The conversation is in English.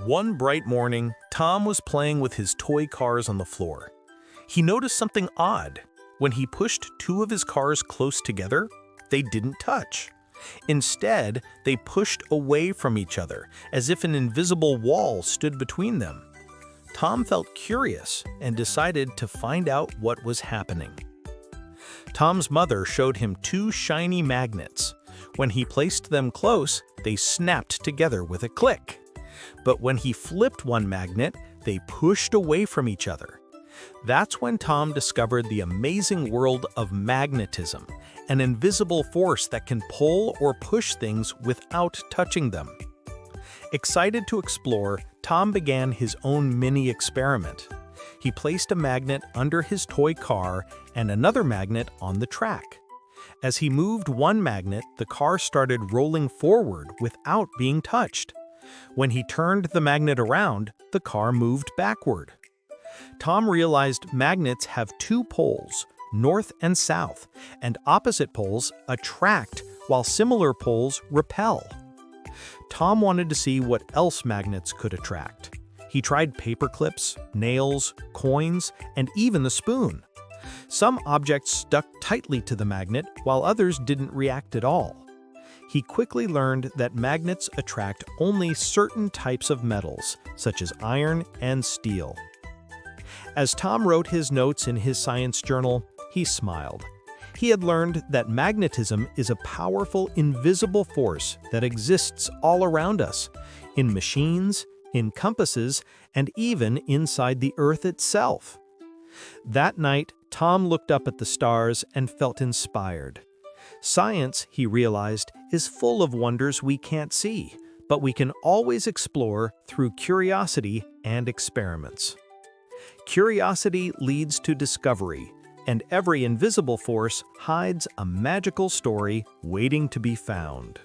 One bright morning, Tom was playing with his toy cars on the floor. He noticed something odd. When he pushed two of his cars close together, they didn't touch. Instead, they pushed away from each other, as if an invisible wall stood between them. Tom felt curious and decided to find out what was happening. Tom's mother showed him two shiny magnets. When he placed them close, they snapped together with a click. But when he flipped one magnet, they pushed away from each other. That's when Tom discovered the amazing world of magnetism, an invisible force that can pull or push things without touching them. Excited to explore, Tom began his own mini experiment. He placed a magnet under his toy car and another magnet on the track. As he moved one magnet, the car started rolling forward without being touched. When he turned the magnet around, the car moved backward. Tom realized magnets have two poles, north and south, and opposite poles attract while similar poles repel. Tom wanted to see what else magnets could attract. He tried paper clips, nails, coins, and even the spoon. Some objects stuck tightly to the magnet, while others didn't react at all. He quickly learned that magnets attract only certain types of metals, such as iron and steel. As Tom wrote his notes in his science journal, he smiled. He had learned that magnetism is a powerful, invisible force that exists all around us, in machines, in compasses, and even inside the Earth itself. That night, Tom looked up at the stars and felt inspired. Science, he realized, is full of wonders we can't see, but we can always explore through curiosity and experiments. Curiosity leads to discovery, and every invisible force hides a magical story waiting to be found.